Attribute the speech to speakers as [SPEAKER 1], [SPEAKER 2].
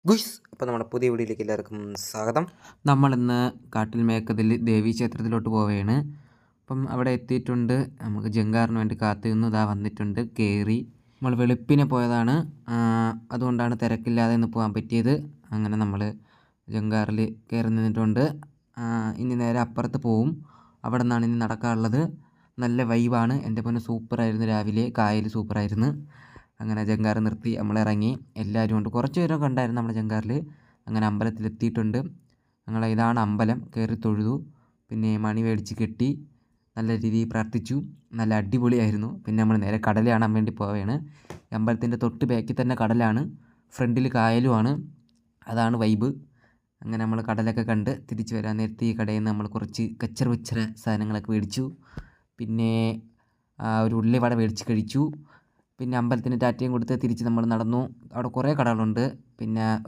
[SPEAKER 1] Guys അപ്പോൾ നമ്മുടെ പുതിയ വീഡിയോയിലേക്ക് എല്ലാവർക്കും സ്വാഗതം.
[SPEAKER 2] നമ്മളിന്ന് കാട്ടിൽ മേക്കതിൽ ദേവീ ക്ഷേത്രത്തിലോട്ട് പോവുകയാണ്. അപ്പം അവിടെ എത്തിയിട്ടുണ്ട്. നമുക്ക് ജങ്കാറിന് വേണ്ടി കാത്തിരുന്നു. ഇതാ വന്നിട്ടുണ്ട്. കയറി നമ്മൾ വെളുപ്പിനെ പോയതാണ്, അതുകൊണ്ടാണ് തിരക്കില്ലാതെ ഇന്ന് പോകാൻ പറ്റിയത്. അങ്ങനെ നമ്മൾ ജങ്കാറിൽ കയറി നിന്നിട്ടുണ്ട്. ഇനി നേരെ അപ്പുറത്ത് പോവും. അവിടെ നിന്നാണ് ഇനി നടക്കാനുള്ളത്. നല്ല വൈബാണ്. എൻ്റെ പൊന്നെ സൂപ്പറായിരുന്നു. രാവിലെ കായൽ സൂപ്പറായിരുന്നു. അങ്ങനെ ജങ്കാർ നിർത്തി നമ്മളിറങ്ങി. എല്ലാവരും ഉണ്ട്. കുറച്ച് പേരൊക്കെ ഉണ്ടായിരുന്നു നമ്മുടെ ജങ്കാറിൽ. അങ്ങനെ അമ്പലത്തിലെത്തിയിട്ടുണ്ട്. ഇതാണ് അമ്പലം. കയറി തൊഴുതു. പിന്നെ മണി മേടിച്ച് കെട്ടി നല്ല രീതിയിൽ പ്രാർത്ഥിച്ചു. നല്ല അടിപൊളിയായിരുന്നു. പിന്നെ നമ്മൾ നേരെ കടൽ കാണാൻ വേണ്ടി പോവുകയാണ്. അമ്പലത്തിൻ്റെ തൊട്ട് ബാക്കിൽ തന്നെ കടലാണ്, ഫ്രണ്ടിൽ കായലുമാണ്. അതാണ് വൈബ്. അങ്ങനെ നമ്മൾ കടലൊക്കെ കണ്ട് തിരിച്ച് വരാൻ നേരത്തെ ഈ കടയിൽ നിന്ന് നമ്മൾ കുറച്ച് കച്ചറ വിച്ചറ സാധനങ്ങളൊക്കെ മേടിച്ചു. പിന്നെ ഒരു ഉള്ളിവട മേടിച്ച് കഴിച്ചു. പിന്നെ അമ്പലത്തിന് ടാറ്റയും കൊടുത്ത് തിരിച്ച് നമ്മൾ നടന്നു. അവിടെ കുറേ കടകളുണ്ട്. പിന്നെ